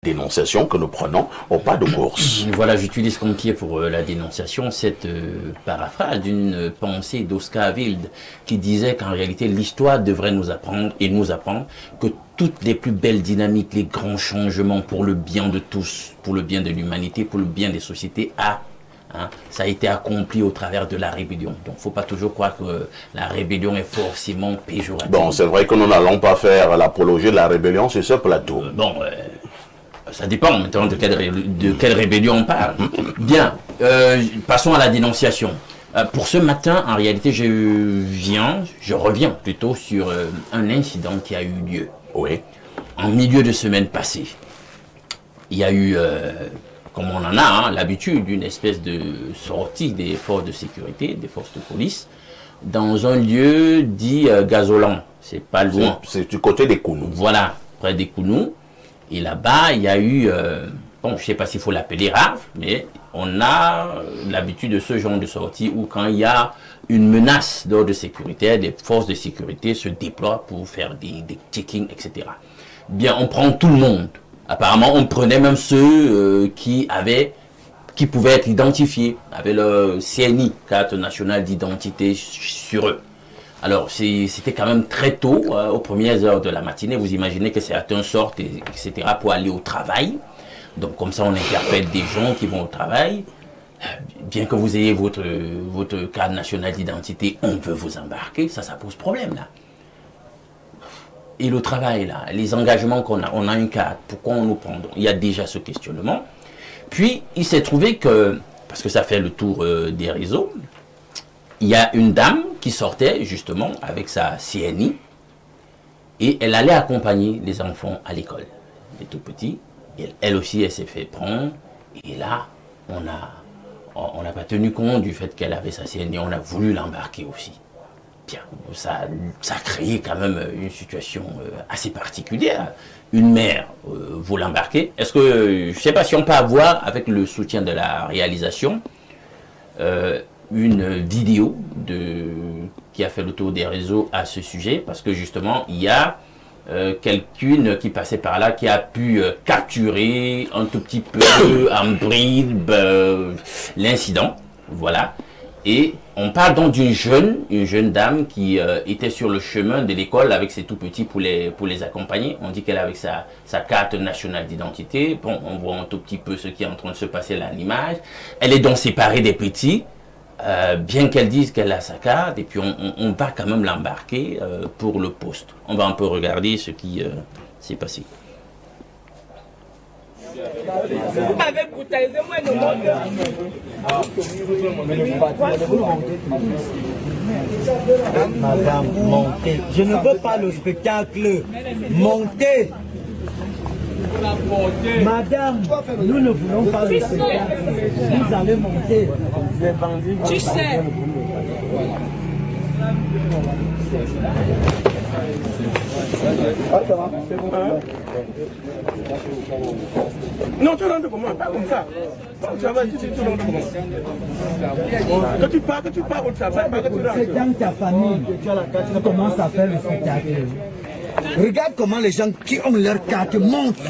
dénonciation que nous prenons au pas de course. Voilà, j'utilise comme pied pour la dénonciation cette paraphrase d'une pensée d'Oscar Wilde qui disait qu'en réalité l'histoire devrait nous apprendre que toutes les plus belles dynamiques, les grands changements pour le bien de tous, pour le bien de l'humanité, pour le bien des sociétés, ça a été accompli au travers de la rébellion. Donc, il ne faut pas toujours croire que la rébellion est forcément péjorative. Bon, c'est vrai que nous n'allons pas faire l'apologie de la rébellion sur ce plateau. Ça dépend maintenant de quelle rébellion on parle. Bien, passons à la dénonciation. Pour ce matin, en réalité, je reviens plutôt sur un incident qui a eu lieu. Oui. En milieu de semaine passée. Il y a eu, comme on en a l'habitude, une espèce de sortie des forces de sécurité, des forces de police, dans un lieu dit Gazolan. C'est pas loin. C'est du côté des Kounou. Voilà, près des Kounou. Et là-bas, il y a eu, bon, je ne sais pas s'il faut l'appeler rave, mais on a l'habitude de ce genre de sortie où quand il y a une menace d'ordre sécuritaire, des forces de sécurité se déploient pour faire des checkings, etc. Bien, on prend tout le monde. Apparemment, on prenait même ceux qui pouvaient être identifiés, avec le CNI, carte nationale d'identité, sur eux. Alors, c'était quand même très tôt, aux premières heures de la matinée. Vous imaginez que certains sortent, etc., pour aller au travail. Donc, comme ça, on interpelle des gens qui vont au travail. Bien que vous ayez votre carte nationale d'identité, on veut vous embarquer. Ça pose problème, là. Et le travail, là, les engagements qu'on a, on a une carte, pourquoi on nous prend? Donc, il y a déjà ce questionnement. Puis, il s'est trouvé que, parce que ça fait le tour des réseaux, il y a une dame qui sortait justement avec sa CNI et elle allait accompagner les enfants à l'école, les tout petits. Et elle aussi, elle s'est fait prendre. Et là, on n'a pas tenu compte du fait qu'elle avait sa CNI. On a voulu l'embarquer aussi. Bien, ça a créé quand même une situation assez particulière. Une mère vous l'embarquer. Est-ce que, je ne sais pas si on peut avoir, avec le soutien de la réalisation, une vidéo qui a fait le tour des réseaux à ce sujet, parce que justement, il y a quelqu'une qui passait par là qui a pu capturer un tout petit peu en bride l'incident. Voilà. Et on parle donc d'une jeune dame qui était sur le chemin de l'école avec ses tout petits pour les accompagner. On dit qu'elle avait sa carte nationale d'identité. Bon, on voit un tout petit peu ce qui est en train de se passer là à l'image. Elle est donc séparée des petits. Bien qu'elle dise qu'elle a sa carte, et puis on va quand même l'embarquer pour le poste. On va un peu regarder ce qui s'est passé. Madame, montez. Je ne veux pas le spectacle. Montez. Madame, nous ne voulons pas le spectacle. Vous allez monter. Tu sais. Non, tu rentres comment? Pas comme ça. Tu rentres comment? Que tu pars au travail, pas que tu rentres. C'est dans ta famille que tu as la carte, tu commences à faire le spectacle. Regarde comment les gens qui ont leur carte montent.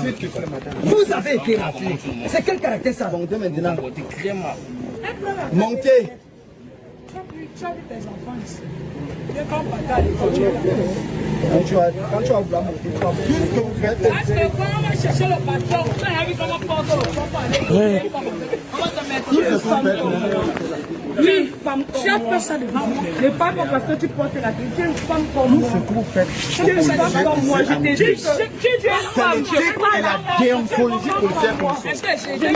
Vous avez été rappelé. C'est quel caractère ça? Montez maintenant. Montez. Tu as vu tes enfants ici. Quand tu vas vouloir monter, tu vas tout ce que vous faites. Parce que quand on va chercher le patron, tu as vu comment porter le patron. On va te mettre oui, femme, tu as fait ça devant moi. Mais pas parce que tu portes la tête. Tu es une femme comme moi. Ce que vous faites. Tu es une femme comme moi. Je t'ai dit que tu es une femme. Et la déontologie policière. Est-ce que j'ai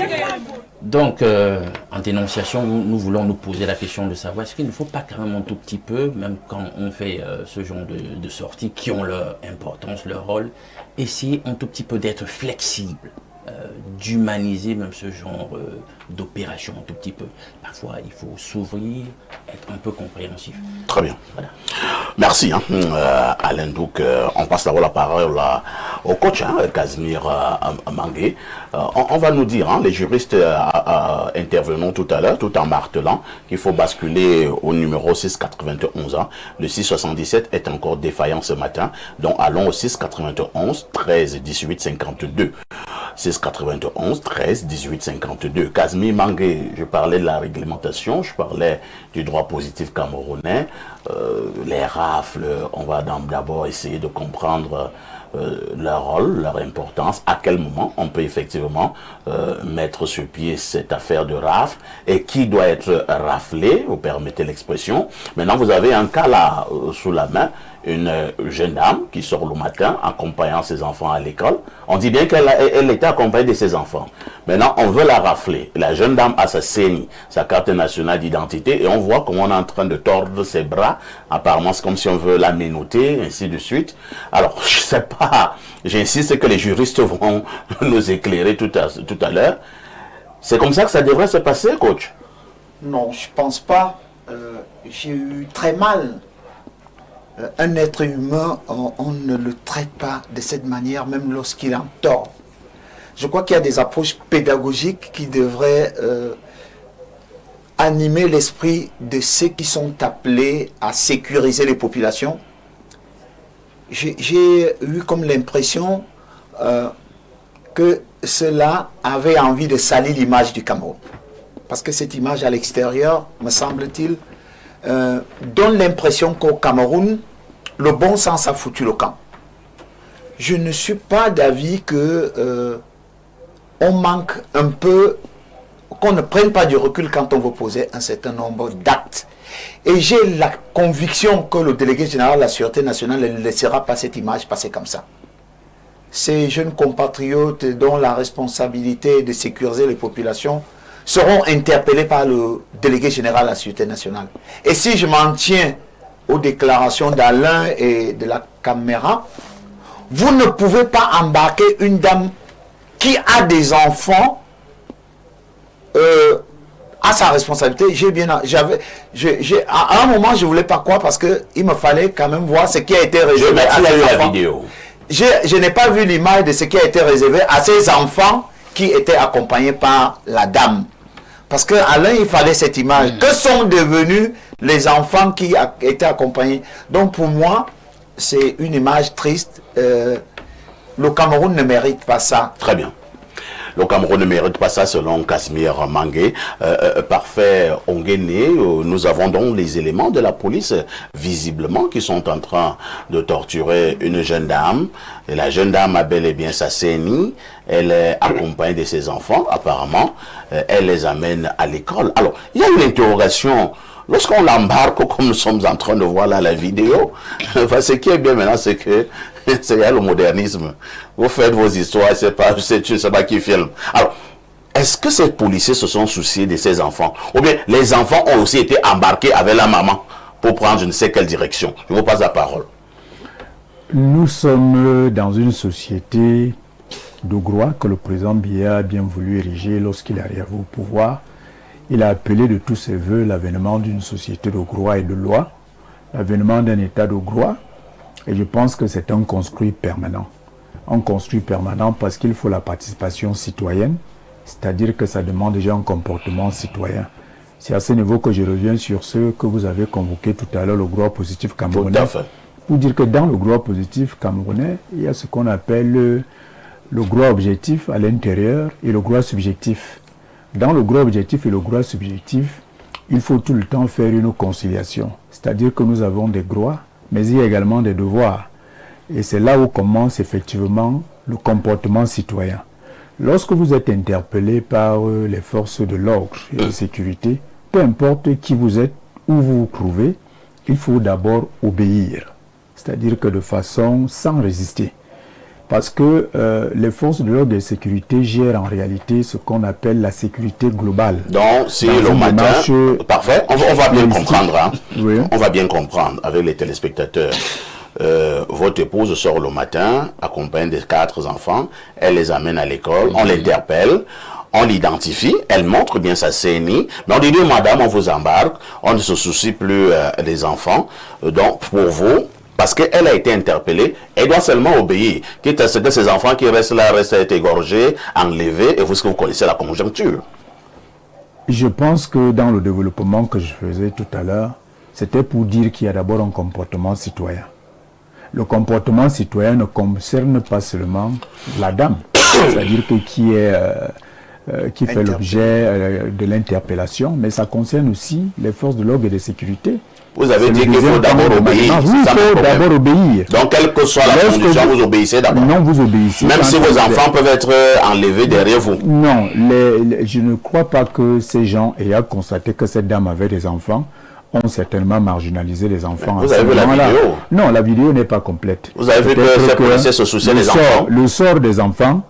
Donc, en dénonciation, nous voulons nous poser la question de savoir est-ce qu'il ne faut pas quand même un tout petit peu, même quand on fait ce genre de sorties qui ont leur importance, leur rôle, essayer un tout petit peu d'être flexible, d'humaniser même ce genre d'opération un tout petit peu. Parfois, il faut s'ouvrir, être un peu compréhensif. Très bien. Voilà. Merci, Alain. Donc, on passe d'abord la parole au coach, Casimir Mangué. On va nous dire, les juristes intervenant tout à l'heure, tout en martelant, qu'il faut basculer au numéro 691. Le 677 est encore défaillant ce matin. Donc, allons au 691 13 18 52. 691 13 18 52. Casimir Mangué, je parlais de la réglementation, je parlais du droit positif camerounais, les rafles, on va d'abord essayer de comprendre leur rôle, leur importance, à quel moment on peut effectivement mettre sur pied cette affaire de rafle et qui doit être raflé, vous permettez l'expression. Maintenant, vous avez un cas là sous la main, une jeune dame qui sort le matin accompagnant ses enfants à l'école. On dit bien qu'elle était accompagnée de ses enfants. Maintenant, on veut la rafler. La jeune dame a sa CENI, sa carte nationale d'identité, et on voit comment on est en train de tordre ses bras. Apparemment, c'est comme si on veut la ménoter, ainsi de suite. Alors, je sais pas, j'insiste que les juristes vont nous éclairer tout à l'heure. C'est comme ça que ça devrait se passer, coach? Non, je pense pas. J'ai eu très mal. Un être humain, on ne le traite pas de cette manière, même lorsqu'il est en tort. Je crois qu'il y a des approches pédagogiques qui devraient animer l'esprit de ceux qui sont appelés à sécuriser les populations. J'ai eu comme l'impression que cela avait envie de salir l'image du Cameroun. Parce que cette image à l'extérieur, me semble-t-il, donne l'impression qu'au Cameroun, le bon sens a foutu le camp. Je ne suis pas d'avis que on manque un peu, qu'on ne prenne pas du recul quand on veut poser un certain nombre d'actes. Et j'ai la conviction que le délégué général de la Sûreté nationale ne laissera pas cette image passer comme ça. Ces jeunes compatriotes dont la responsabilité est de sécuriser les populations seront interpellés par le délégué général de la Sûreté nationale. Et si je m'en tiens aux déclarations d'Alain et de la caméra, vous ne pouvez pas embarquer une dame qui a des enfants à sa responsabilité. À un moment, je ne voulais pas croire parce qu'il me fallait quand même voir ce qui a été réservé à ces enfants. La vidéo. Je n'ai pas vu l'image de ce qui a été réservé à ces enfants qui étaient accompagnés par la dame. Parce qu'à l'un, il fallait cette image. Que sont devenus les enfants qui étaient accompagnés? Donc pour moi, c'est une image triste. Le Cameroun ne mérite pas ça. Très bien. Le Cameroun ne mérite pas ça selon Casimir Mangué. Parfait Onguéné, nous avons donc les éléments de la police visiblement qui sont en train de torturer une jeune dame. Et la jeune dame a bel et bien sa CENI. Elle est accompagnée de ses enfants apparemment. Elle les amène à l'école. Alors, il y a une interrogation. Lorsqu'on l'embarque, comme nous sommes en train de voir là la vidéo, ce qui est bien maintenant, c'est que c'est le modernisme. Vous faites vos histoires, je ne sais pas qui filme. Alors, est-ce que ces policiers se sont souciés de ces enfants? Ou bien les enfants ont aussi été embarqués avec la maman pour prendre je ne sais quelle direction? Je vous passe la parole. Nous sommes dans une société de droit que le président Biya a bien voulu ériger lorsqu'il est arrivé au pouvoir. Il a appelé de tous ses voeux l'avènement d'une société de droit et de loi, l'avènement d'un état de droit, et je pense que c'est un construit permanent. Un construit permanent parce qu'il faut la participation citoyenne, c'est-à-dire que ça demande déjà un comportement citoyen. C'est à ce niveau que je reviens sur ce que vous avez convoqué tout à l'heure, le droit positif camerounais. Tout à fait. Pour dire que dans le droit positif camerounais, il y a ce qu'on appelle le droit objectif à l'intérieur et le droit subjectif. Dans le droit objectif et le droit subjectif, il faut tout le temps faire une conciliation. C'est-à-dire que nous avons des droits, mais il y a également des devoirs. Et c'est là où commence effectivement le comportement citoyen. Lorsque vous êtes interpellé par les forces de l'ordre et de sécurité, peu importe qui vous êtes, où vous vous trouvez, il faut d'abord obéir. C'est-à-dire que de façon sans résister. Parce que les forces de l'ordre et de sécurité gèrent en réalité ce qu'on appelle la sécurité globale. Donc, si le matin... Parfait, on va bien comprendre. Hein? Oui. On va bien comprendre avec les téléspectateurs. Votre épouse sort le matin, accompagnée de 4 enfants. Elle les amène à l'école, on l'interpelle, on l'identifie, elle montre bien sa CENI. Mais on dit, madame, on vous embarque, on ne se soucie plus des enfants. Donc, pour vous... Parce qu'elle a été interpellée, elle doit seulement obéir. Quitte à ce que ces enfants qui restent là restent égorgés, enlevés, et vous connaissez la conjoncture. Je pense que dans le développement que je faisais tout à l'heure, c'était pour dire qu'il y a d'abord un comportement citoyen. Le comportement citoyen ne concerne pas seulement la dame. c'est-à-dire que qui fait l'objet de l'interpellation, mais ça concerne aussi les forces de l'ordre et de sécurité. Vous avez dit qu'il faut d'abord obéir. Oui, il faut d'abord obéir. Donc, quelle que soit la condition, vous obéissez d'abord. Non, vous obéissez. Même si vos enfants peuvent être enlevés derrière vous. Non, je ne crois pas que ces gens ayant constaté que cette dame avait des enfants ont certainement marginalisé les enfants. Vous avez vu la vidéo? Non, la vidéo n'est pas complète. Vous avez vu que ces policiers se soucient des enfants? Le sort des enfants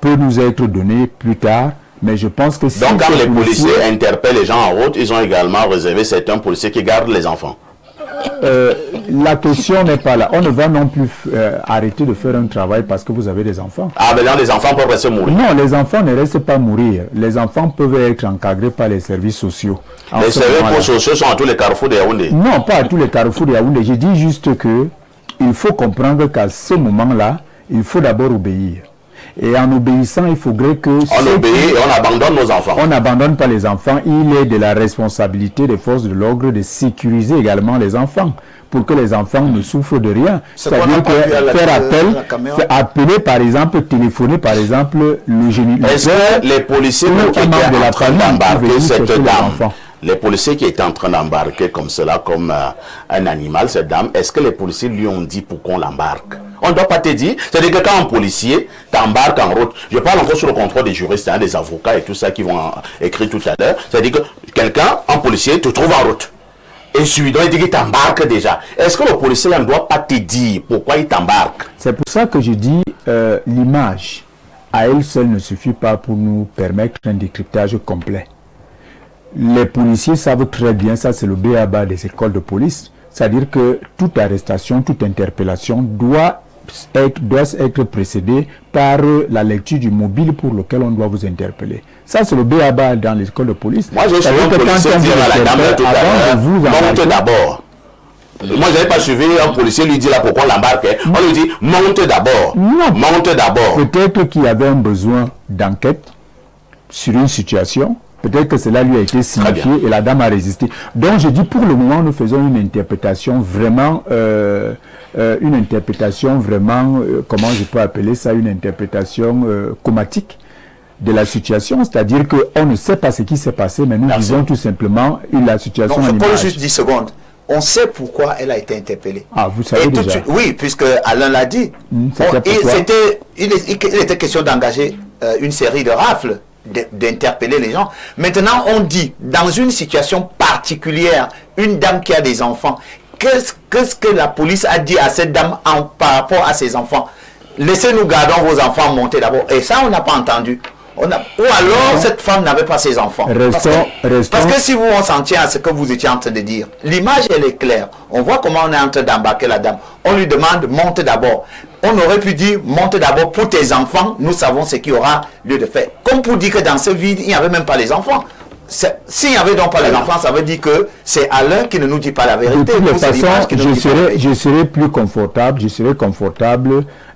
peut nous être donné plus tard. Mais je pense que si donc quand les policiers interpellent les gens en route, ils ont également réservé certains policiers qui gardent les enfants. La question n'est pas là. On ne va non plus arrêter de faire un travail parce que vous avez des enfants. Ah, mais là, les enfants peuvent rester mourir. Non, les enfants ne restent pas mourir. Les enfants peuvent être encadrés par les services sociaux. Les services sociaux sont à tous les carrefours de Yaoundé? Non, pas à tous les carrefours de Yaoundé. Je dis juste que il faut comprendre qu'à ce moment-là, il faut d'abord obéir. Et en obéissant, il faudrait que... On obéit et on abandonne nos enfants. On n'abandonne pas les enfants. Il est de la responsabilité des forces de l'ordre de sécuriser également les enfants pour que les enfants ne souffrent de rien. C'est-à-dire que faire appel, appeler par exemple, téléphoner par exemple le génie. Est-ce que les policiers qui étaient en train d'embarquer cette dame, les policiers qui étaient en train d'embarquer comme cela, comme un animal, cette dame, est-ce que les policiers lui ont dit pourquoi on l'embarque? On ne doit pas te dire. C'est-à-dire que quand un policier t'embarque en route, je parle encore sur le contrôle des juristes, hein, des avocats et tout ça qui vont écrire tout à l'heure, c'est-à-dire que quelqu'un, un policier, te trouve en route. Et suivant, il dit qu'il t'embarque déjà. Est-ce que le policier là, ne doit pas te dire pourquoi il t'embarque? C'est pour ça que je dis l'image à elle seule ne suffit pas pour nous permettre un décryptage complet. Les policiers savent très bien, ça c'est le b.a.-ba des écoles de police, c'est-à-dire que toute arrestation, toute interpellation doit être précédée par la lecture du mobile pour lequel on doit vous interpeller. Ça, c'est le b.a.-ba dans l'école de police. Moi, j'ai suivi un policier dire à la dame tout à l'heure, monte d'abord. Moi, je n'avais pas suivi un policier lui dire là pourquoi on l'embarque. On lui dit, monte d'abord. Monte d'abord. Peut-être qu'il y avait un besoin d'enquête sur une situation. Peut-être que cela lui a été signifié et la dame a résisté. Donc, je dis, pour le moment, nous faisons une interprétation vraiment, comment je peux appeler ça, une interprétation chromatique de la situation. C'est-à-dire qu'on ne sait pas ce qui s'est passé, mais nous disons tout simplement la situation en image. Je pose juste 10 secondes. On sait pourquoi elle a été interpellée. Ah, vous savez déjà. Oui, puisque Alain l'a dit. Il était question d'engager une série de rafles, d'interpeller les gens. Maintenant, on dit, dans une situation particulière, une dame qui a des enfants, qu'est-ce que la police a dit à cette dame par rapport à ses enfants? Laissez-nous garder vos enfants monter d'abord. Et ça, on n'a pas entendu. Ou alors, cette femme n'avait pas ses enfants. Parce que si on s'en tient à ce que vous étiez en train de dire, l'image, elle est claire. On voit comment on est en train d'embarquer la dame. On lui demande, monte d'abord. On aurait pu dire, monte d'abord pour tes enfants. Nous savons ce qui aura lieu de faire. Comme pour dire que dans ce vide, il n'y avait même pas les enfants. S'il n'y avait donc pas les enfants, ça veut dire que c'est Alain qui ne nous dit pas la vérité. De toute façon, je serais plus confortable,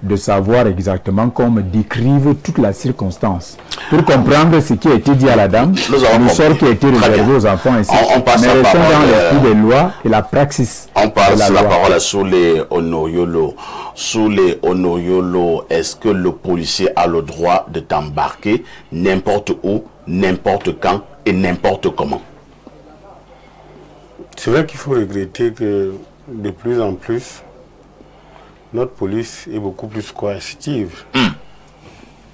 de savoir exactement qu'on me décrive toute la circonstance. Pour comprendre ce qui a été dit à la dame, le sort qui a été réservé aux enfants, ainsi on passe mais restons dans l'esprit des lois et la praxis. On passe la parole à Soulé Onoyolo. Soulé Onoyolo, est-ce que le policier a le droit de t'embarquer n'importe où, n'importe quand et n'importe comment? C'est vrai qu'il faut regretter que de plus en plus, notre police est beaucoup plus coercitive.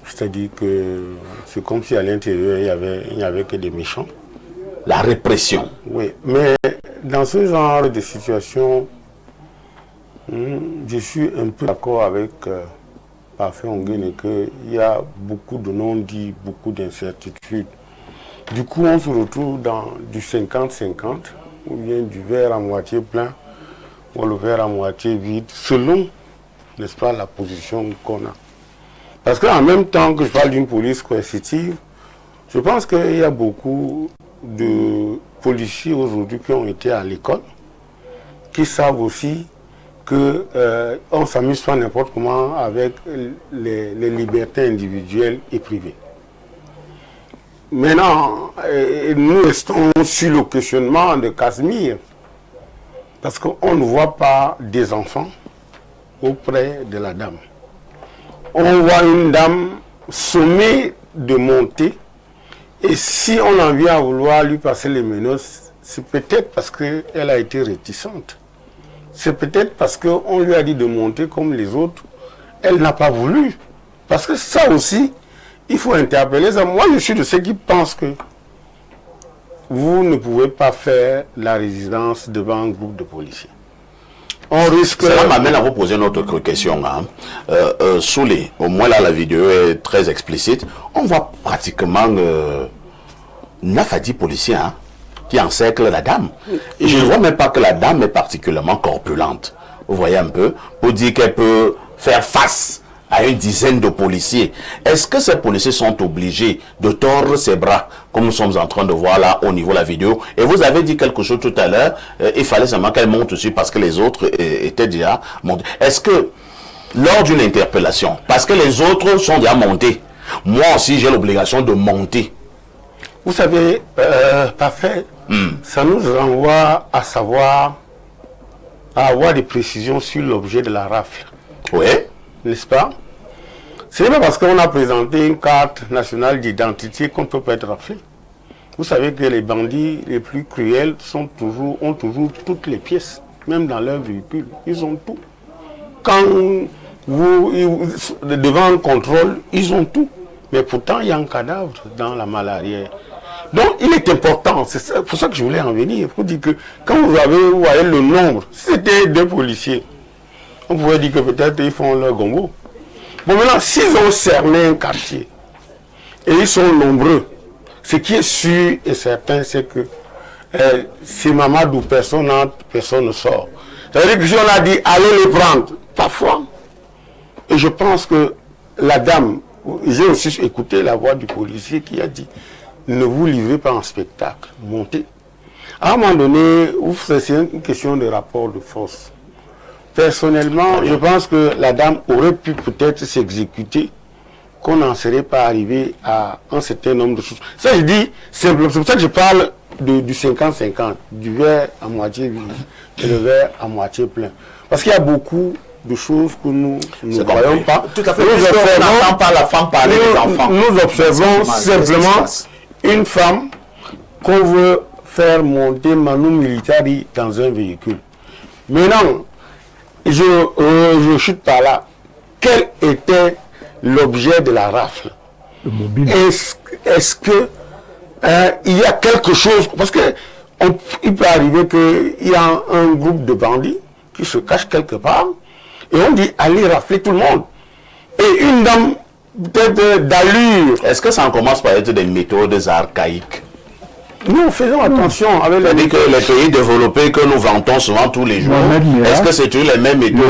C'est-à-dire que c'est comme si à l'intérieur, il n'y avait que des méchants. La répression. Oui, mais dans ce genre de situation, je suis un peu d'accord avec Parfait Onguene qu'il y a beaucoup de non-dits, beaucoup d'incertitudes. Du coup, on se retrouve dans du 50-50, ou bien du verre à moitié plein, ou le verre à moitié vide, selon, n'est-ce pas, la position qu'on a. Parce qu'en même temps que je parle d'une police coercitive, je pense qu'il y a beaucoup de policiers aujourd'hui qui ont été à l'école, qui savent aussi qu'on ne s'amuse pas n'importe comment avec les libertés individuelles et privées. Maintenant, nous restons sur le questionnement de Casimir, parce qu'on ne voit pas des enfants auprès de la dame. On voit une dame sommée de monter. Et si on en vient à vouloir lui passer les menottes, c'est peut-être parce qu'elle a été réticente. C'est peut-être parce qu'on lui a dit de monter comme les autres. Elle n'a pas voulu. Parce que ça aussi, il faut interpeller ça. Moi, je suis de ceux qui pensent que vous ne pouvez pas faire la résidence devant un groupe de policiers. On risque... Cela m'amène à vous poser une autre question. Hein. Soulé, au moins là, la vidéo est très explicite. On voit pratiquement 9 à 10 policiers hein, qui encerclent la dame. Et je ne vois même pas que la dame est particulièrement corpulente. Vous voyez un peu, pour dire qu'elle peut faire face à une dizaine de policiers. Est-ce que ces policiers sont obligés de tordre ses bras, comme nous sommes en train de voir là au niveau de la vidéo? Et vous avez dit quelque chose tout à l'heure, il fallait seulement qu'elle monte dessus parce que les autres étaient déjà montés. Est-ce que lors d'une interpellation, parce que les autres sont déjà montés, moi aussi j'ai l'obligation de monter? Vous savez, parfait, ça nous renvoie à savoir, à avoir des précisions sur l'objet de la rafle. Oui. N'est-ce pas? Ce n'est pas parce qu'on a présenté une carte nationale d'identité qu'on ne peut pas être raflé. Vous savez que les bandits les plus cruels ont toujours toutes les pièces, même dans leur véhicule. Ils ont tout. Quand devant un contrôle, ils ont tout. Mais pourtant, il y a un cadavre dans la malle arrière. Donc, il est important, c'est pour ça que je voulais en venir, pour dire que quand vous voyez le nombre, si c'était 2 policiers, on pourrait dire que peut-être ils font leur gombo. Bon, maintenant, s'ils ont cerné un quartier, et ils sont nombreux, ce qui est sûr et certain, c'est que c'est Mamadou, personne n'entre, personne ne sort. C'est-à-dire que si on a dit, allez les prendre, parfois, et je pense que la dame, j'ai aussi écouté la voix du policier qui a dit, ne vous livrez pas en spectacle, montez. À un moment donné, c'est une question de rapport de force. Personnellement, je pense que la dame aurait pu peut-être s'exécuter, qu'on n'en serait pas arrivé à un certain nombre de choses. Ça, je dis simplement, c'est pour ça que je parle du 50-50, du verre à moitié vide et le verre à moitié plein. Parce qu'il y a beaucoup de choses que nous ne voyons pas. Tout à fait. On n'entend pas la femme parler des enfants. Nous observons simplement une femme qu'on veut faire monter Manu Militari dans un véhicule. Maintenant, je chute par là. Quel était l'objet de la rafle? Le mobile. Est-ce que il y a quelque chose? Parce que il peut arriver qu'il y a un groupe de bandits qui se cache quelque part et on dit allez rafler tout le monde. Et une dame peut-être d'allure. Est-ce que ça en commence par être des méthodes archaïques? Nous faisons attention avec les pays développés que nous vantons souvent tous les jours. Est-ce que c'est toujours les mêmes méthodes?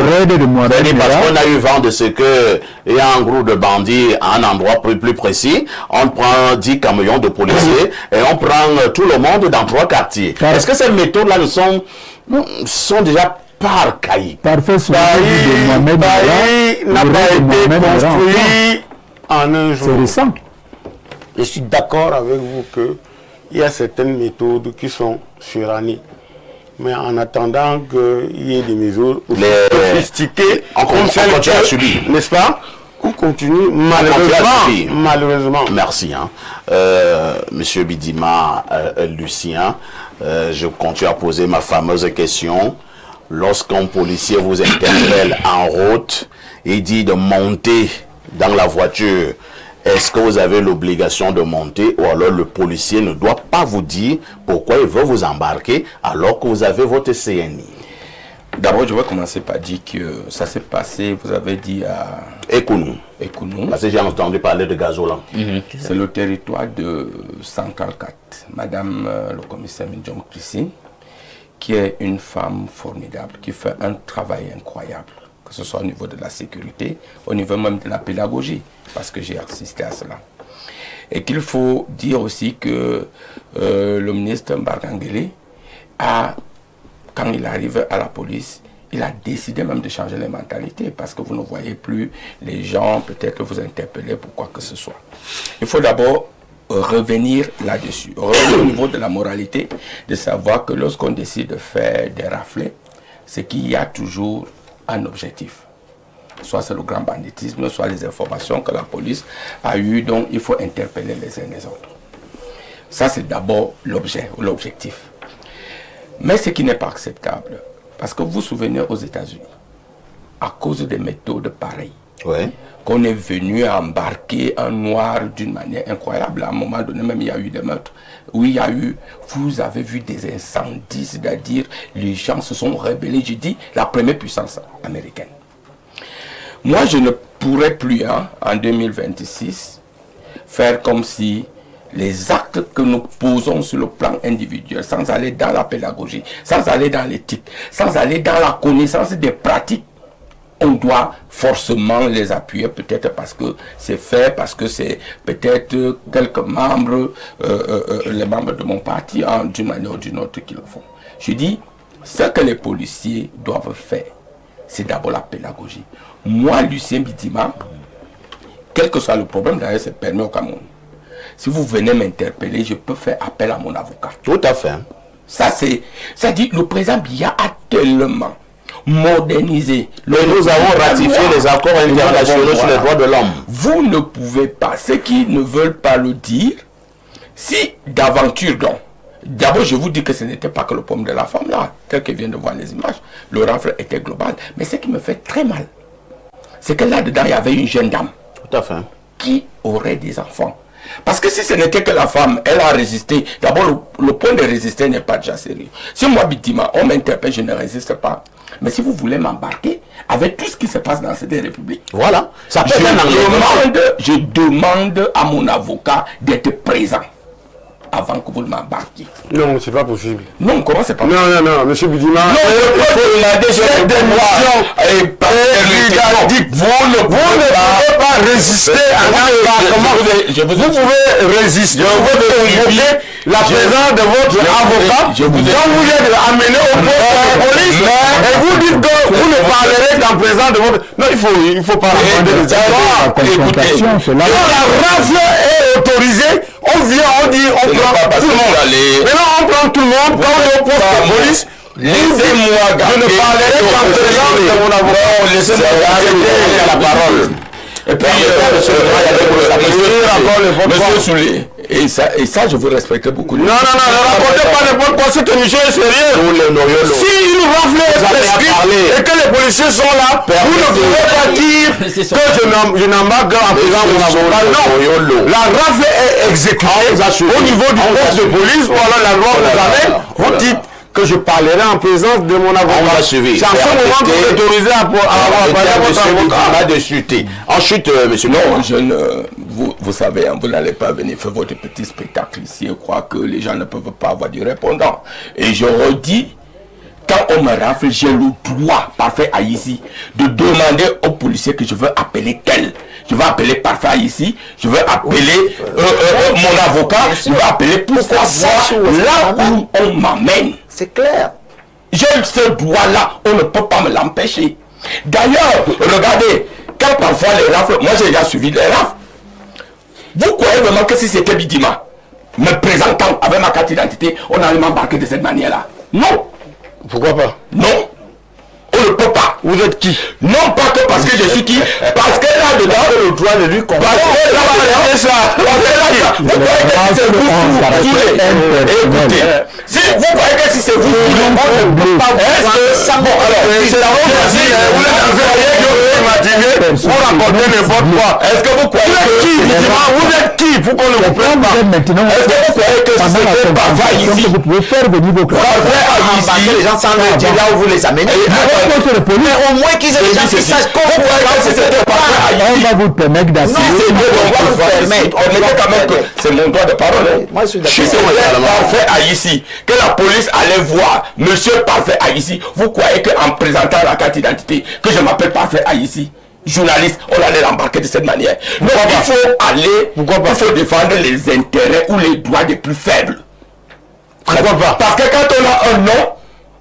Parce qu'on a eu vent de ce que il y a un groupe de bandits à un endroit plus précis, on prend 10 camions de policiers et on prend tout le monde dans 3 quartiers. Est-ce que ces méthodes-là sont déjà pas archaïques? Paris n'a pas été construit en un jour. C'est récent. Je suis d'accord avec vous que il y a certaines méthodes qui sont surannées. Mais en attendant qu'il y ait des mesures sophistiquées, on continue à subir. N'est-ce pas? On continue malheureusement. Merci. Hein. Monsieur Bidima Lucien, je continue à poser ma fameuse question. Lorsqu'un policier vous interpelle en route et dit de monter dans la voiture, est-ce que vous avez l'obligation de monter ou alors le policier ne doit pas vous dire pourquoi il veut vous embarquer alors que vous avez votre CNI? D'abord, je vais commencer par dire que ça s'est passé, vous avez dit à Ekounou. Parce que j'ai entendu parler de Gazolan. C'est le territoire de Central 4. Madame le commissaire Mindjom Christine, qui est une femme formidable, qui fait un travail incroyable, que ce soit au niveau de la sécurité, au niveau même de la pédagogie, parce que j'ai assisté à cela. Et qu'il faut dire aussi que le ministre Mbargangele a, quand il arrive à la police, il a décidé même de changer les mentalités, parce que vous ne voyez plus les gens peut-être vous interpeller pour quoi que ce soit. Il faut d'abord revenir là-dessus, revenir au niveau de la moralité, de savoir que lorsqu'on décide de faire des raflés, c'est qu'il y a toujours un objectif. soit c'est le grand banditisme, soit les informations que la police a eues, donc il faut interpeller les uns les autres. Ça, c'est d'abord l'objet ou l'objectif. Mais ce qui n'est pas acceptable, parce que vous vous souvenez aux États-Unis, à cause des méthodes pareilles, qu'on est venu embarquer un noir d'une manière incroyable. À un moment donné, même il y a eu des meurtres. Oui, il y a eu, vous avez vu des incendies, c'est-à-dire les gens se sont rebellés. J'ai dit, la première puissance américaine. Moi, je ne pourrais plus, en 2026, faire comme si les actes que nous posons sur le plan individuel, sans aller dans la pédagogie, sans aller dans l'éthique, sans aller dans la connaissance des pratiques, on doit forcément les appuyer, peut-être parce que c'est fait, parce que c'est peut-être quelques membres, les membres de mon parti, d'une manière ou d'une autre, qui le font. Je dis, ce que les policiers doivent faire, c'est d'abord la pédagogie. Moi, Lucien Bitima, quel que soit le problème, d'ailleurs, c'est permis au Cameroun. Si vous venez m'interpeller, je peux faire appel à mon avocat. Tout à fait. Ça dit, le président Biya a tellement modernisé. Nous avons ratifié les accords internationaux sur les droits de l'homme. Vous ne pouvez pas, ceux qui ne veulent pas le dire, si d'aventure donc, d'abord je vous dis que ce n'était pas que le problème de la femme là, tel que vient de voir les images, le rafle était global, mais ce qui me fait très mal, c'est que là-dedans il y avait une jeune dame. Tout à fait. Qui aurait des enfants. Parce que si ce n'était que la femme, elle a résisté. D'abord, le point de résister n'est pas déjà sérieux. Si moi, Bitima, on m'interpelle, je ne résiste pas. Mais si vous voulez m'embarquer, avec tout ce qui se passe dans cette république, voilà. Ça peut je demande à mon avocat d'être présent avant que vous m'embarquiez. Non, c'est pas possible. Non, comment c'est pas possible? Non, monsieur Bidima. Non, cette démission vous ne pouvez pas résister à l'embarquement. Vous pouvez résister. Vous pouvez la présence de votre avocat. Quand vous êtes amené au poste de police, et vous dites que vous ne parlerez qu'en présence de votre... Non, il faut pas raconter les histoires. Écoutez, quand la rafle est autorisée, on vient, on dit, on prend tout le monde. Maintenant, on prend tout le monde, quand on est au poste de police, laissez-moi garder. Je ne parlerai qu'en présence de mon avocat. Laissez-moi garder la parole. Et puis, monsieur Soulé, et ça, je vous respecte beaucoup. Non, ne racontez pas n'importe quoi, cette émission est sérieuse. Si une rafle est prescrite et que les policiers sont là, vous ne pouvez pas dire que je n'embarque en présence de mon avocat. Non, la rafle est exécutée au niveau du poste de police, ou alors la loi vous amène, vous dites que je parlerai en présence de mon avocat. On va suivre. C'est à ce moment que vous êtes autorisé à parler à votre avocat. De chuter. Ensuite, monsieur. Non, je ne. Vous savez, vous n'allez pas venir faire votre petit spectacle ici et croire que les gens ne peuvent pas avoir du répondant. Et je redis, quand on me rafle, j'ai le droit, Parfait Haïti, de demander aux policiers que je veux appeler tel. Je vais appeler Parfait Haïti, je vais appeler mon avocat, je vais appeler pourquoi là où on m'amène. C'est clair. J'ai ce droit-là, on ne peut pas me l'empêcher. D'ailleurs, regardez, quand parfois les rafles, moi j'ai déjà suivi les rafles. Vous croyez vraiment que si c'était Bidima, me présentant avec ma carte d'identité, on allait m'embarquer de cette manière-là? Non. Pourquoi pas? Non. On ne peut pas. Vous êtes qui? Non, pas que parce que je suis qui. Parce que là-dedans, le droit de lui comprendre. Parce que là-dedans, vous croyez que c'est vous, écoutez, si vous croyez que si c'est vous, on ne peut pas vous. Bon, alors, c'est la vous êtes vous racontez n'importe quoi. Est-ce que vous croyez que vous êtes qui pour qu'on ne vous prenne pas? Est-ce que vous croyez que si c'était Parfait ici, vous pouvez faire venir vos embarquer les gens sans leur dire là où vous les amenez? Mais au moins qu'ils aient des gens qui sachent comment vous on va vous permettre d'assister. C'est mon droit de parole. Si c'était Parfait Haïti, que la police allait voir monsieur Parfait Haïti, vous croyez qu'en présentant la carte d'identité, que je m'appelle Parfait Haïti, journaliste, on allait l'embarquer de cette manière? Non, il faut aller, il faut défendre les intérêts ou les droits des plus faibles. Pourquoi pas? Parce que quand on a un nom,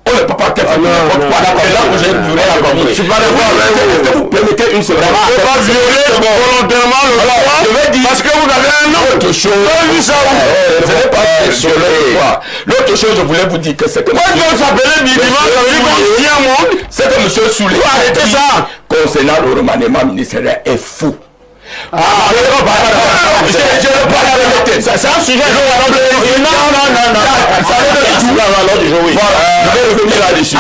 On ne peut pas faire n'importe quoi. C'est là où j'ai violé la compris. Je suis pas d'accord avec vous. Est-ce que vous permettez une seconde? On ne peut pas violer volontairement le droit. Je vais dire. Parce que vous avez un nom. L'autre chose. Ce n'est pas violer. L'autre chose, je voulais vous dire que c'est que. Moi, je s'appelait Bidima, ça veut dire qu'on tient un monde. C'est que M. Soulé. Arrêtez ça. Concernant le remaniement ministériel est fou. Je ne parle pas de la. C'est un sujet. Non. Ça je vais revenir là-dessus.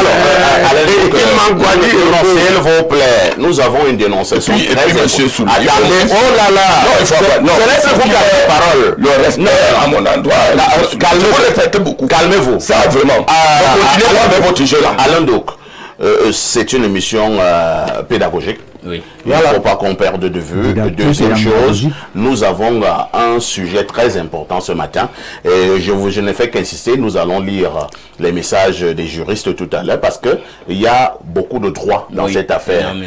S'il vous plaît, nous avons une dénonciation. Et puis, monsieur Soulé. Attendez, oh là là. Non, laissez-vous garder la parole. Le respect à mon endroit. Calmez-vous. Calmez-vous. Ça, vraiment. Continuez avec votre jeu là. Alain Douk, c'est une émission pédagogique. Oui. Il ne faut pas qu'on perde de vue. Deuxième chose, nous avons un sujet très important ce matin. Et je ne fais qu'insister, nous allons lire les messages des juristes tout à l'heure parce qu'il y a beaucoup de droits dans cette affaire. Non.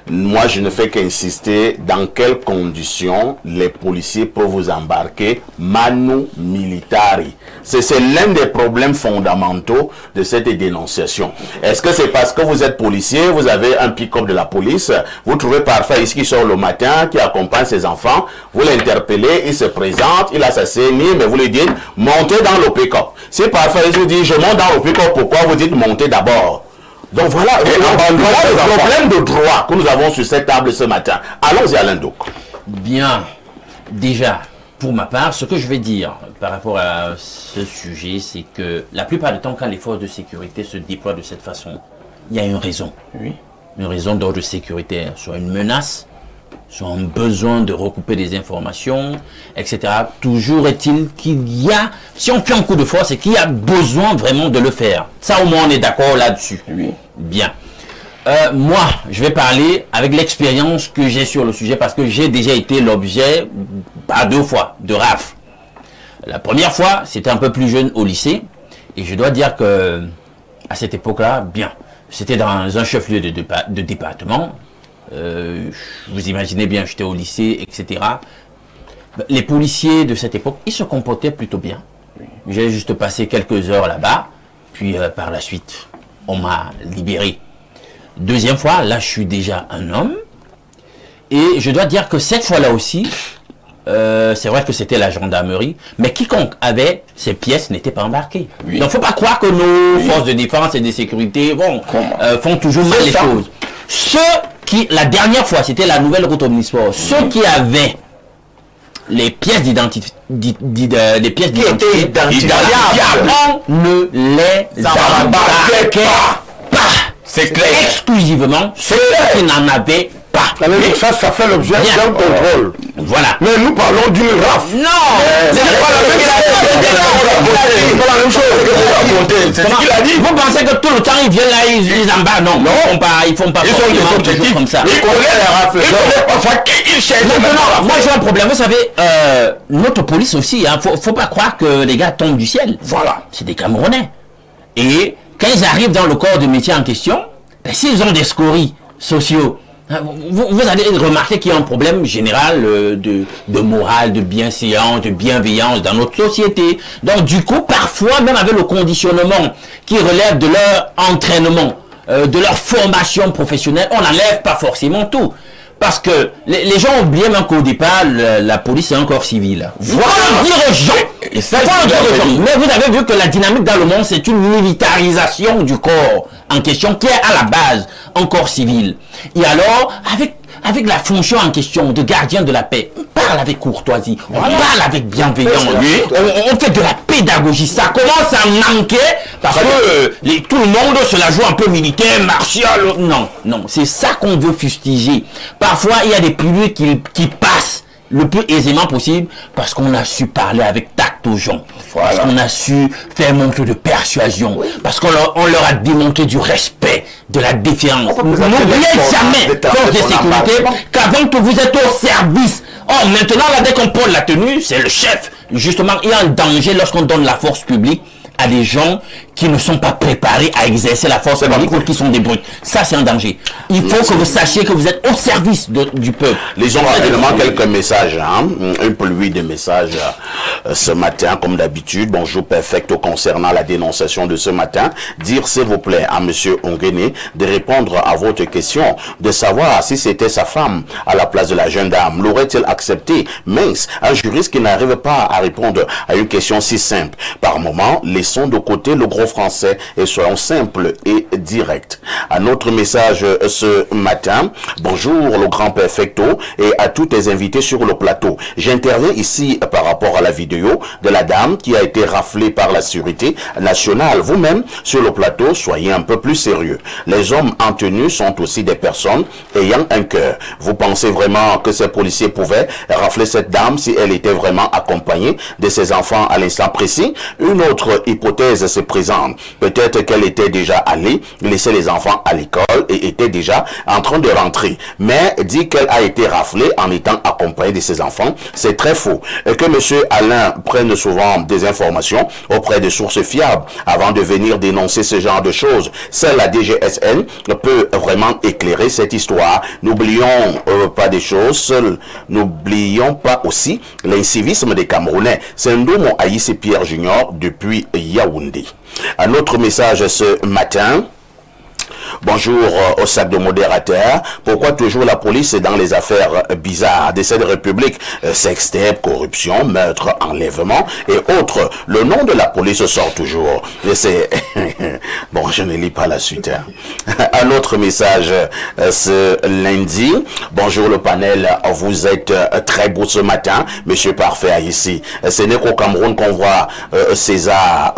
Moi, je ne fais qu'insister dans quelles conditions les policiers peuvent vous embarquer manu militari. C'est l'un des problèmes fondamentaux de cette dénonciation. Est-ce que c'est parce que vous êtes policier, vous avez un pick-up de la police, vous trouvez parfois ici qui sort le matin, qui accompagne ses enfants, vous l'interpellez, il se présente, il a sa CNI, mais vous lui dites, montez dans le pick-up. Si parfois il vous dit, je monte dans le pick-up, pourquoi vous dites, montez d'abord? Donc voilà, le problème de droit que nous avons sur cette table ce matin. Allons-y, Alain Douk. Bien. Déjà, pour ma part, ce que je vais dire par rapport à ce sujet, c'est que la plupart du temps, quand les forces de sécurité se déploient de cette façon, il y a une raison. Oui. Une raison d'ordre sécuritaire, soit une menace, soit un besoin de recouper des informations, etc. Toujours est-il qu'il y a, si on fait un coup de force, c'est qu'il y a besoin vraiment de le faire. Ça, au moins, on est d'accord là-dessus. Oui. Bien. Moi, je vais parler avec l'expérience que j'ai sur le sujet parce que j'ai déjà été l'objet, pas 2 fois, de rafles. La première fois, c'était un peu plus jeune au lycée. Et je dois dire que, à cette époque-là, bien, c'était dans un chef-lieu de département. Vous imaginez bien, j'étais au lycée, etc. Les policiers de cette époque, ils se comportaient plutôt bien. J'ai juste passé quelques heures là-bas, puis par la suite, on m'a libéré. Deuxième fois, là, je suis déjà un homme. Et je dois dire que cette fois-là aussi, c'est vrai que c'était la gendarmerie, mais quiconque avait ces pièces n'était pas embarqué. Oui. Donc, il ne faut pas croire que nos forces de défense et de sécurité font toujours mal les choses. La dernière fois, c'était la nouvelle route omnisport. Ceux qui avaient les pièces d'identité, on ne les embarquait pas. C'est clair. Exclusivement ceux qui n'en avaient pas. Ça fait l'objet d'un contrôle. Voilà. Mais nous parlons d'une rafle. Non. C'est pas la même chose. C'est ce qu'il a dit. Vous pensez que tout le temps ils viennent là, ils embarquent? Non, ils font pas. Ils sont des objectifs comme ça. Ils connaissent les rafles. Ils cherchent. Non, moi j'ai un problème. Vous savez, notre police aussi, faut pas croire que les gars tombent du ciel. Voilà. C'est des Camerounais. Et quand ils arrivent dans le corps de métier en question, s'ils ont des scories sociaux, vous allez remarquer qu'il y a un problème général de morale, de bienséance, de bienveillance dans notre société. Donc du coup, parfois, même avec le conditionnement qui relève de leur entraînement, de leur formation professionnelle, on n'enlève pas forcément tout. Parce que les gens oublient même qu'au départ, la police est un corps civil. Voilà le dire aux gens. Mais vous avez vu que la dynamique dans le monde, c'est une militarisation du corps en question qui est à la base un corps civil. Et alors, avec la fonction en question de gardien de la paix, on parle avec courtoisie, on parle avec bienveillance, on fait de la pédagogie. Ça commence à manquer parce que tout le monde se la joue un peu militaire, martial. Non, c'est ça qu'on veut fustiger. Parfois, il y a des publics qui passent le plus aisément possible parce qu'on a su parler avec tact aux gens, parce qu'on a su faire montre de persuasion, parce qu'on leur a démontré du respect, de la défiance. N'oubliez jamais, force de sécurité, qu'avant que vous êtes au service, maintenant là, dès qu'on prend la tenue, c'est le chef. Justement, il y a un danger lorsqu'on donne la force publique à des gens qui ne sont pas préparés à exercer la force publique ou qui sont des brutes. Ça, c'est un danger. Il faut que vous sachiez que vous êtes au service du peuple. Lisons rapidement quelques messages, une pluie de messages ce matin, comme d'habitude. Bonjour Perfecto, concernant la dénonciation de ce matin, dire s'il vous plaît à monsieur Onguéné de répondre à votre question, de savoir si c'était sa femme à la place de la jeune dame. L'aurait-il accepté? Mince, un juriste qui n'arrive pas à répondre à une question si simple. Par moment, laissons de côté le gros français et soyons simples et directs. Un autre message ce matin. Bonjour le grand Perfecto et à tous les invités sur le plateau. J'interviens ici par rapport à la vidéo de la dame qui a été raflée par la sécurité nationale. Vous-même, sur le plateau, soyez un peu plus sérieux. Les hommes en tenue sont aussi des personnes ayant un cœur. Vous pensez vraiment que ces policiers pouvaient rafler cette dame si elle était vraiment accompagnée de ses enfants à l'instant précis? Une autre hypothèse se présente. Peut-être qu'elle était déjà allée laisser les enfants à l'école et était déjà en train de rentrer. Mais dit qu'elle a été raflée en étant accompagnée de ses enfants, c'est très faux. Et que M. Alain prenne souvent des informations auprès de sources fiables avant de venir dénoncer ce genre de choses. Seule la DGSN peut vraiment éclairer cette histoire. N'oublions pas des choses, n'oublions pas aussi l'incivisme des Camerounais. C'est un Ndomo Aïssé Pierre Junior depuis Yaoundé. Un autre message ce matin. Bonjour au sac de modérateur. Pourquoi toujours la police est dans les affaires bizarres de cette république? Sextape, corruption, meurtre, enlèvement et autres. Le nom de la police sort toujours. Et c'est... bon, je ne lis pas la suite. Un autre message ce lundi. Bonjour le panel. Vous êtes très beau ce matin. Monsieur Parfait ici. Ce n'est qu'au Cameroun qu'on voit César...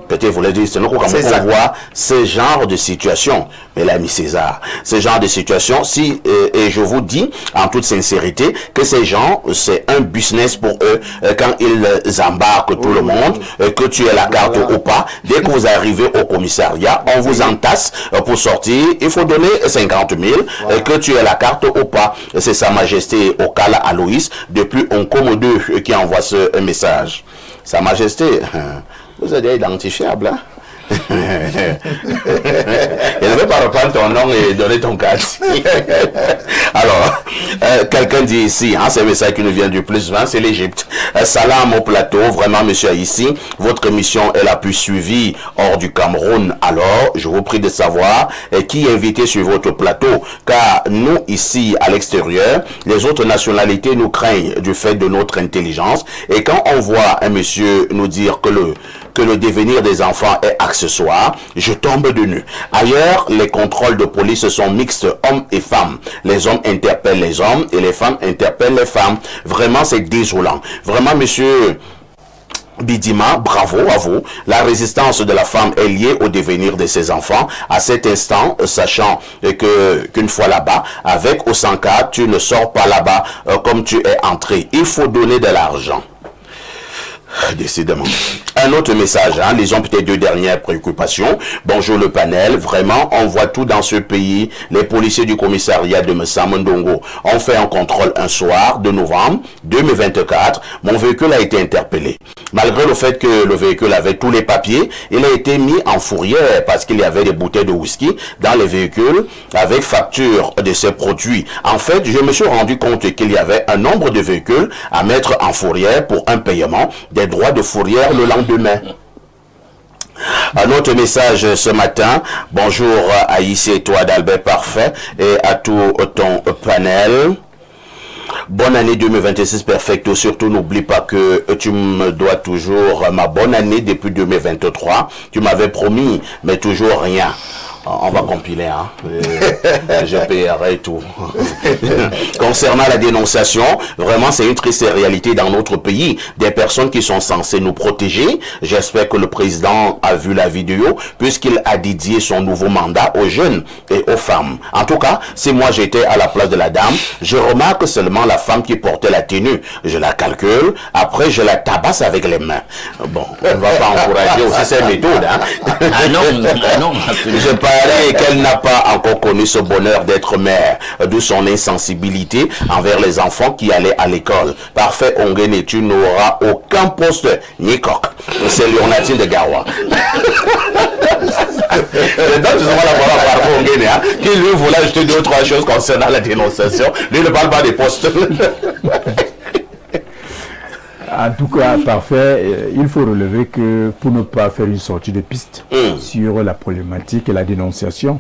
Peut-être vous l'avez dit, c'est nous qu'on voit ce genre de situation. Mais l'ami César, ce genre de situation, si, et je vous dis en toute sincérité, que ces gens, c'est un business pour eux, quand ils embarquent tout le monde, que tu aies la carte ou pas, dès que vous arrivez au commissariat, on vous entasse pour sortir, il faut donner 50 000, que tu aies la carte ou pas. C'est Sa Majesté Okala Aloïs, depuis Onkomo 2, qui envoie ce message. Sa Majesté... Vous êtes identifiable, hein? Il ne veut pas reprendre ton nom et donner ton cadre. Alors, quelqu'un dit ici, c'est un message qui nous vient du plus 20, c'est l'Égypte. Salam au plateau, vraiment monsieur ici, votre émission est la plus suivie hors du Cameroun. Alors, je vous prie de savoir qui est invité sur votre plateau, car nous ici à l'extérieur, les autres nationalités nous craignent du fait de notre intelligence. Et quand on voit un monsieur nous dire que le devenir des enfants est accessoire, je tombe de nu. Ailleurs, les contrôles de police sont mixtes, hommes et femmes. Les hommes interpellent les hommes et les femmes interpellent les femmes. Vraiment, c'est désolant. Vraiment, monsieur Bidima, bravo à vous. La résistance de la femme est liée au devenir de ses enfants. À cet instant, sachant qu'une fois là-bas, avec ou sans cas, tu ne sors pas là-bas comme tu es entré. Il faut donner de l'argent. Décidément. Un autre message, lisons peut-être deux dernières préoccupations. Bonjour le panel, vraiment, on voit tout dans ce pays. Les policiers du commissariat de Messamondongo ont fait un contrôle un soir de novembre 2024. Mon véhicule a été interpellé. Malgré le fait que le véhicule avait tous les papiers, il a été mis en fourrière parce qu'il y avait des bouteilles de whisky dans les véhicules avec facture de ces produits. En fait, je me suis rendu compte qu'il y avait un nombre de véhicules à mettre en fourrière pour un paiement des droits de fourrière le lendemain. Un autre message ce matin. Bonjour à ici et toi d'Albert Parfait et à tout ton panel. Bonne année 2026 Perfecto. Surtout n'oublie pas que tu me dois toujours ma bonne année depuis 2023. Tu m'avais promis, mais toujours rien. On va compiler, je paierai tout. Concernant la dénonciation, vraiment c'est une triste réalité dans notre pays. Des personnes qui sont censées nous protéger. J'espère que le président a vu la vidéo puisqu'il a dédié son nouveau mandat aux jeunes et aux femmes. En tout cas, si moi j'étais à la place de la dame, je remarque seulement la femme qui portait la tenue. Je la calcule, après je la tabasse avec les mains. Bon, on ne va pas encourager aussi ces méthodes. Non, je parle déclaré qu'elle n'a pas encore connu ce bonheur d'être mère, d'où son insensibilité envers les enfants qui allaient à l'école. Parfait Ongene, tu n'auras aucun poste ni coq. C'est Léonatine de Gawa. Donc, justement, la voilà Parfait Ongene, hein, qui lui voulait ajouter 2 ou 3 choses concernant la dénonciation. Lui ne parle pas des postes. En tout cas, Parfait, il faut relever que pour ne pas faire une sortie de piste sur la problématique et la dénonciation,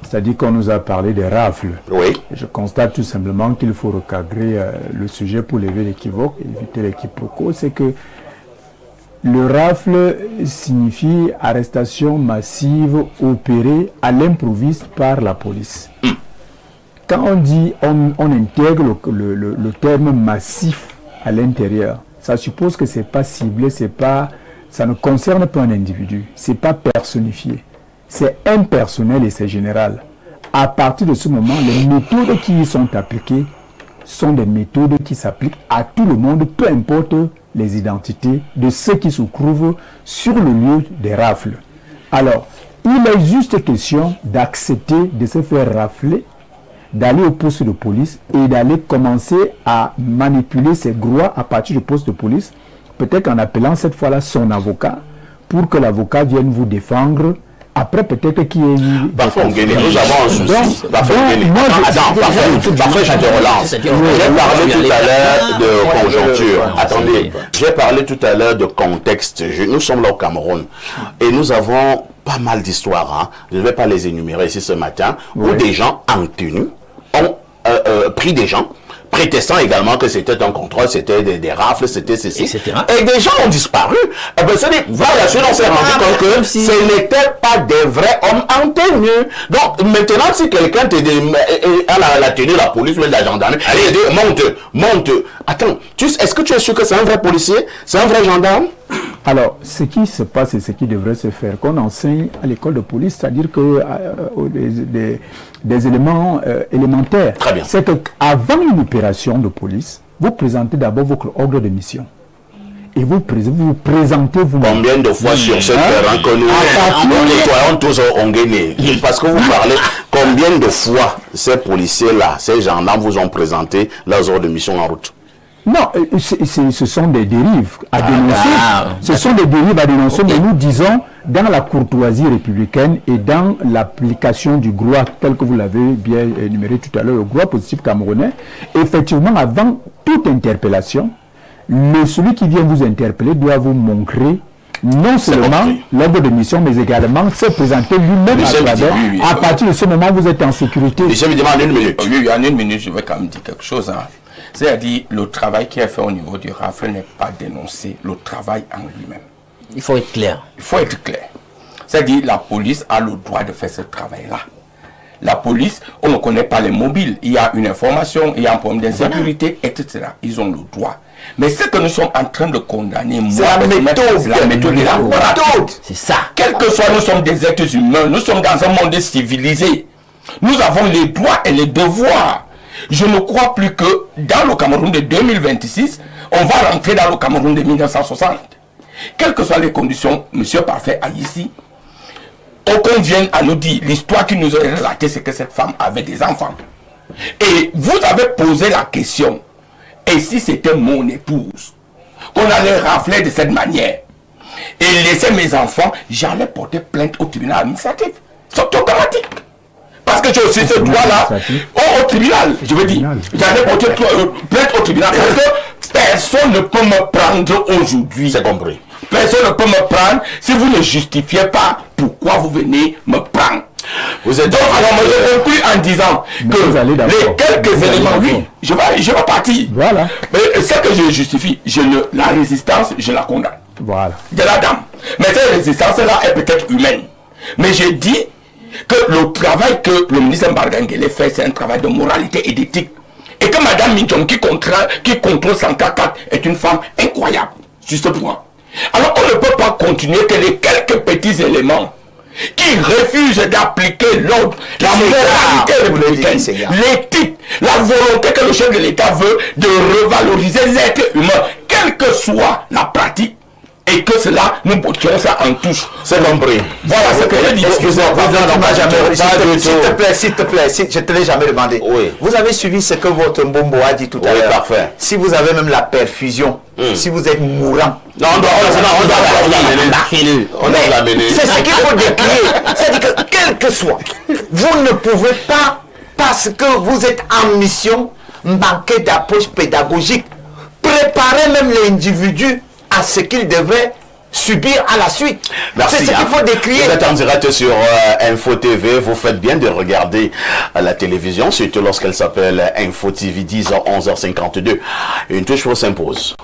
c'est-à-dire qu'on nous a parlé des rafles. Oui. Je constate tout simplement qu'il faut recadrer le sujet pour lever l'équivoque, éviter les quiproquos. C'est que le rafle signifie arrestation massive opérée à l'improviste par la police. Quand on dit, on intègre le terme massif à l'intérieur, ça suppose que c'est pas ciblé, ça ne concerne pas un individu, c'est pas personnifié, c'est impersonnel et c'est général. À partir de ce moment, les méthodes qui y sont appliquées sont des méthodes qui s'appliquent à tout le monde, peu importe les identités de ceux qui se trouvent sur le lieu des rafles. Alors, il est juste question d'accepter de se faire rafler, d'aller au poste de police et d'aller commencer à manipuler ses droits à partir du poste de police, peut-être en appelant cette fois-là son avocat, pour que l'avocat vienne vous défendre. Après, peut-être qu'il y ait eu... Parfait, nous avons un souci. Parfait, je te relance. J'ai parlé tout à l'heure de conjoncture. Attendez, j'ai parlé tout à l'heure de contexte. Nous sommes là au Cameroun et nous avons pas mal d'histoires. Hein. Je ne vais pas les énumérer ici ce matin, où des gens en tenue ont pris des gens, prétestant également que c'était un contrôle, c'était des rafles, c'était ceci. Etc. Et des gens ont disparu. Voilà, on s'est rendu compte que ce n'étaient pas des vrais hommes en tenue. Donc, maintenant, si quelqu'un a la tenue, la police ou la gendarmerie, allez, monte. Attends, est-ce que tu es sûr que c'est un vrai policier? C'est un vrai gendarme? Alors, ce qui se passe et ce qui devrait se faire, qu'on enseigne à l'école de police, c'est-à-dire que des éléments élémentaires. Très bien. C'est qu'avant une opération de police, vous présentez d'abord votre ordre de mission. Et vous présentez vous-même. Combien de fois sur ce terrain que nous nettoyons tous au Ongene? Parce que vous parlez, combien de fois ces policiers-là, ces gendarmes vous ont présenté leurs ordres de mission en route? Non, ce sont des dérives à dénoncer. Ce sont des dérives à dénoncer, mais nous disons, dans la courtoisie républicaine et dans l'application du droit tel que vous l'avez bien énuméré tout à l'heure, le droit positif camerounais, effectivement, avant toute interpellation, celui qui vient vous interpeller doit vous montrer non seulement l'ordre de mission, mais également se présenter lui-même à travers. À partir de ce moment, vous êtes en sécurité. Je me demande 1 minute. Oui, en 1 minute, je vais quand même dire quelque chose. Hein. C'est-à-dire, le travail qui est fait au niveau du rafle n'est pas dénoncé, le travail en lui-même. Il faut être clair. Il faut être clair. C'est-à-dire, la police a le droit de faire ce travail-là. La police, on ne connaît pas les mobiles. Il y a une information, il y a un problème d'insécurité, etc. Ils ont le droit. Mais ce que nous sommes en train de condamner, c'est la méthode de la C'est ça. Quel que soit, nous sommes des êtres humains. Nous sommes dans un monde civilisé. Nous avons les droits et les devoirs. Je ne crois plus que dans le Cameroun de 2026, on va rentrer dans le Cameroun de 1960. Quelles que soient les conditions, M. Parfait a ici, aucun vient à nous dire, l'histoire qui nous est relatée, c'est que cette femme avait des enfants. Et vous avez posé la question, et si c'était mon épouse, qu'on allait rafler de cette manière, et laisser mes enfants, j'allais porter plainte au tribunal administratif. C'est automatique. Parce que j'ai aussi ce droit-là au tribunal, je veux dire. J'allais porter plainte au tribunal. Parce que personne ne peut me prendre aujourd'hui. C'est compris. Personne ne peut me prendre si vous ne justifiez pas pourquoi vous venez me prendre. Vous êtes donc, alors, moi, je conclue en disant que les quelques éléments, oui, je vais partir. Voilà. Mais ce que je justifie, la résistance, je la condamne. Voilà. De la dame. Mais cette résistance-là est peut-être humaine. Mais j'ai dit que le travail que le ministre Mbargangele fait, c'est un travail de moralité et d'éthique. Et que Mme Minchom, qui contrôle 144, est une femme incroyable sur ce point. Alors on ne peut pas continuer que les quelques petits éléments qui refusent d'appliquer l'ordre, la moralité républicaine, l'éthique, la volonté que le chef de l'État veut de revaloriser l'être humain, quelle que soit la pratique, et et que cela, nous bottions ça en touche. C'est compris. Voilà ce que je dis. Excusez-moi, s'il te plaît, je te l'ai jamais demandé. Oui. Vous avez suivi ce que votre Mbombo a dit tout à Oui, l'heure. parfait. Si vous avez même la perfusion, si vous êtes mourant, Non, on doit l'amener. On doit l'amener. c'est ce qu'il faut décrire. C'est-à-dire que quel que soit, vous ne pouvez pas, parce que vous êtes en mission, manquer d'approche pédagogique, préparer même l'individu à ce qu'il devait subir à la suite. Merci. C'est ce qu'il faut décrire. Vous êtes en direct sur Info TV. Vous faites bien de regarder la télévision, surtout lorsqu'elle s'appelle Info TV, 10h, 11h52. Une touche pour s'impose.